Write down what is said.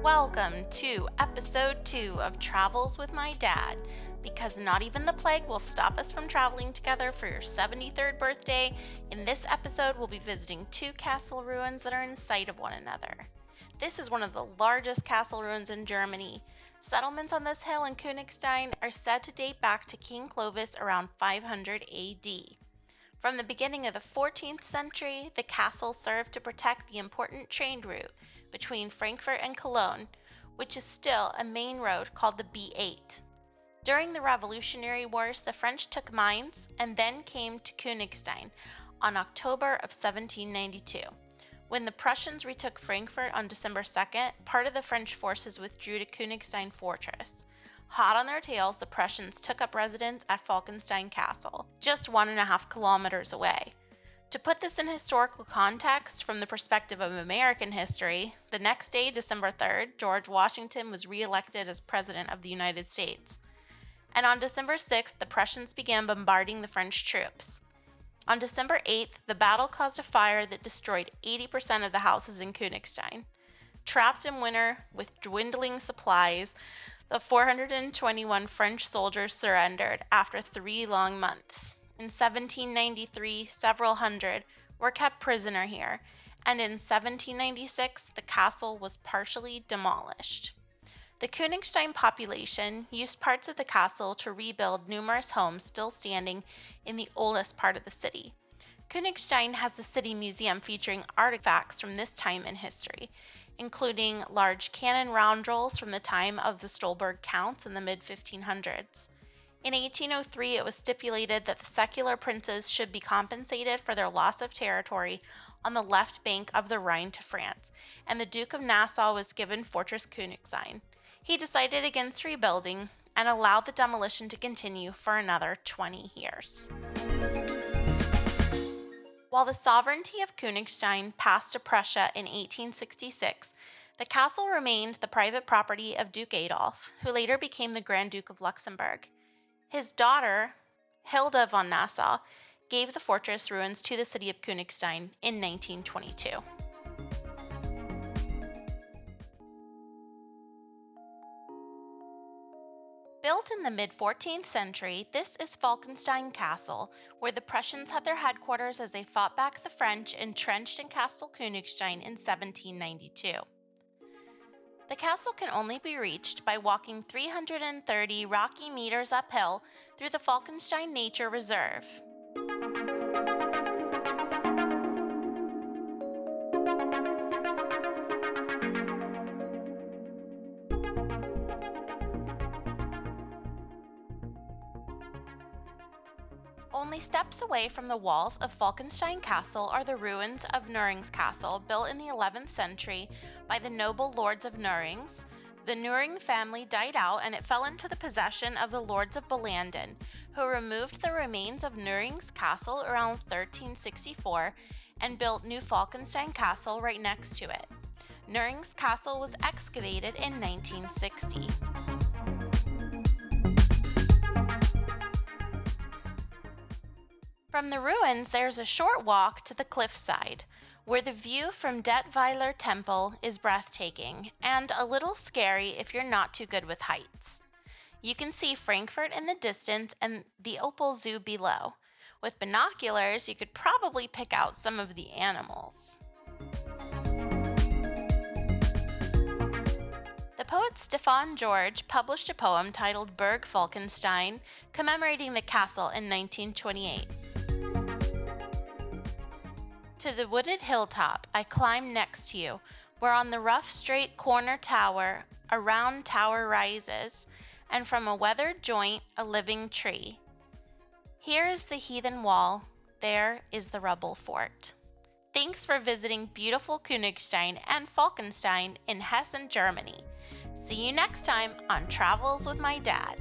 Welcome to episode 2 of Travels with My Dad, because not even the plague will stop us from traveling together for your 73rd birthday. In this episode, we'll be visiting 2 castle ruins that are in sight of one another. This is one of the largest castle ruins in Germany. Settlements on this hill in Konigstein are said to date back to King Clovis around 500 AD. From the beginning of the 14th century, the castle served to protect the important trade route between Frankfurt and Cologne, which is still a main road called the B8. During the Revolutionary Wars, the French took Mainz and then came to Konigstein on October of 1792. When the Prussians retook Frankfurt on December 2nd, part of the French forces withdrew to Konigstein Fortress. Hot on their tails, the Prussians took up residence at Falkenstein Castle, just 1.5 kilometers away. To put this in historical context from the perspective of American history, the next day, December 3rd, George Washington was re-elected as President of the United States. And on December 6th, the Prussians began bombarding the French troops. On December 8th, the battle caused a fire that destroyed 80% of the houses in Konigstein. Trapped in winter with dwindling supplies, the 421 French soldiers surrendered after 3 long months. In 1793, several hundred were kept prisoner here, and in 1796, the castle was partially demolished. The Konigstein population used parts of the castle to rebuild numerous homes still standing in the oldest part of the city. Konigstein has a city museum featuring artifacts from this time in history, including large cannon roundels from the time of the Stolberg counts in the mid-1500s. In 1803, it was stipulated that the secular princes should be compensated for their loss of territory on the left bank of the Rhine to France, and the Duke of Nassau was given Fortress Konigstein. He decided against rebuilding and allowed the demolition to continue for another 20 years. While the sovereignty of Konigstein passed to Prussia in 1866, the castle remained the private property of Duke Adolf, who later became the Grand Duke of Luxembourg. His daughter, Hilda von Nassau, gave the fortress ruins to the city of Konigstein in 1922. Built in the mid-14th century, this is Falkenstein Castle, where the Prussians had their headquarters as they fought back the French entrenched in Castle Konigstein in 1792. The castle can only be reached by walking 330 rocky meters uphill through the Falkenstein Nature Reserve. Only steps away from the walls of Falkenstein Castle are the ruins of Nürings Castle, built in the 11th century by the noble lords of Nürings. The Nüring family died out and it fell into the possession of the lords of Belanden, who removed the remains of Nürings Castle around 1364 and built New Falkenstein Castle right next to it. Nürings Castle was excavated in 1960. From the ruins, there's a short walk to the cliffside, where the view from Detweiler Temple is breathtaking and a little scary if you're not too good with heights. You can see Frankfurt in the distance and the Opel Zoo below. With binoculars, you could probably pick out some of the animals. The poet Stefan George published a poem titled Burg Falkenstein, commemorating the castle in 1928. To the wooded hilltop I climb next to you, where on the rough straight corner tower a round tower rises, and from a weathered joint a living tree. Here is the heathen wall, there is the rubble fort. Thanks for visiting beautiful Konigstein and Falkenstein in Hessen, Germany. See you next time on Travels with My Dad.